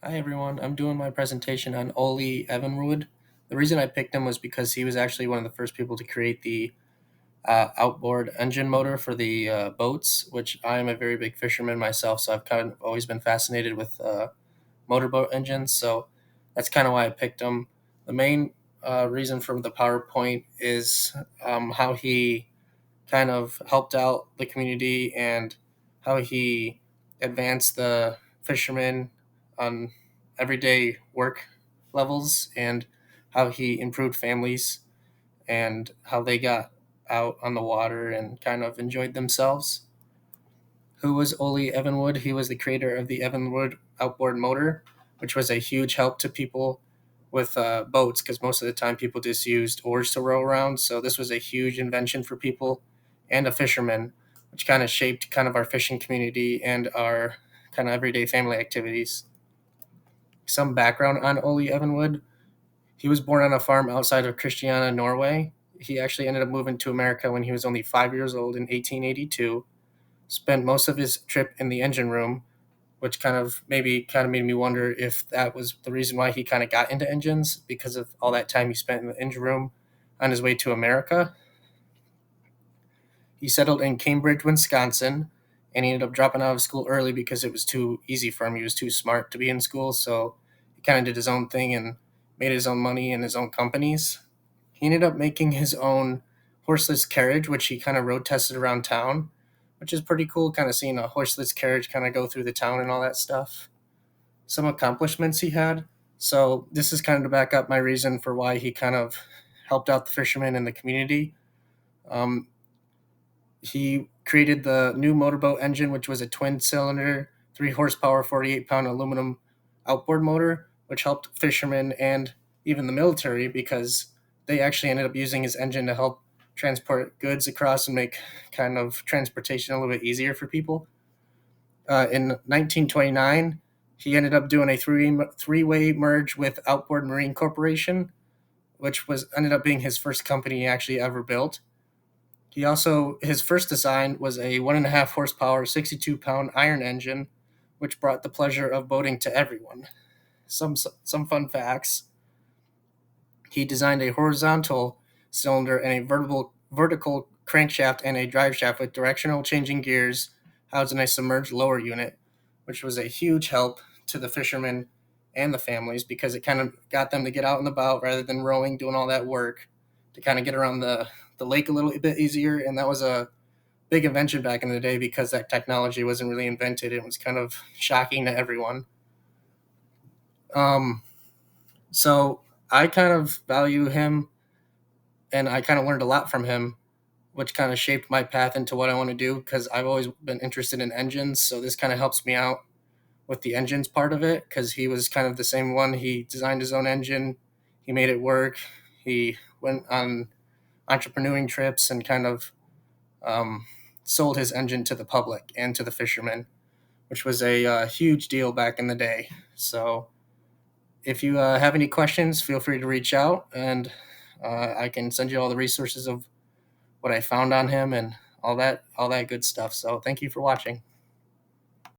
Hi everyone, I'm doing my presentation on Ole Evinrude. The reason I picked him was because he was actually one of the first people to create the outboard engine motor for the boats, which I am a very big fisherman myself, so I've kind of always been fascinated with motorboat engines, so that's kind of why I picked him. The main reason for the PowerPoint is how he kind of helped out the community and how he advanced the fishermen on everyday work levels and how he improved families and how they got out on the water and kind of enjoyed themselves. Who was Ole Evinwood? He was the creator of the Evinwood outboard motor, which was a huge help to people with boats because most of the time people just used oars to row around. So this was a huge invention for people and a fisherman, which kind of shaped kind of our fishing community and our kind of everyday family activities. Some background on Ole Evinwood. He was born on a farm outside of Christiania, Norway. He actually ended up moving to America when he was only 5 years old in 1882. Spent most of his trip in the engine room, which kind of made me wonder if that was the reason why he kind of got into engines because of all that time he spent in the engine room on his way to America. He settled in Cambridge, Wisconsin, and he ended up dropping out of school early because it was too easy for him. He was too smart to be in school, so he kind of did his own thing and made his own money in his own companies. He ended up making his own horseless carriage, which he kind of road tested around town, which is pretty cool, kind of seeing a horseless carriage kind of go through the town and all that stuff. Some accomplishments he had. So this is kind of to back up my reason for why he kind of helped out the fishermen in the community. Um, he created the new motorboat engine, which was a twin cylinder, 3 horsepower, 48-pound aluminum outboard motor, which helped fishermen and even the military because they actually ended up using his engine to help transport goods across and make kind of transportation a little bit easier for people. In 1929, he ended up doing a three-way merge with Outboard Marine Corporation, which was ended up being his first company he actually ever built. He also his first design was a 1.5 horsepower, 62-pound iron engine, which brought the pleasure of boating to everyone. Some fun facts: he designed a horizontal cylinder and a vertical crankshaft and a drive shaft with directional changing gears housed in a submerged lower unit, which was a huge help to the fishermen and the families because it kind of got them to get out and about rather than rowing, doing all that work to kind of get around the lake a little bit easier. And that was a big invention back in the day because that technology wasn't really invented. It was kind of shocking to everyone. Um, so I kind of value him and I kind of learned a lot from him, which kind of shaped my path into what I want to do because I've always been interested in engines. So this kind of helps me out with the engines part of it because he was kind of the same one. He designed his own engine, he made it work, he went on entrepreneuring trips and kind of um, sold his engine to the public and to the fishermen, which was a huge deal back in the day. So if you have any questions, feel free to reach out and I can send you all the resources of what I found on him and all that good stuff. So thank you for watching.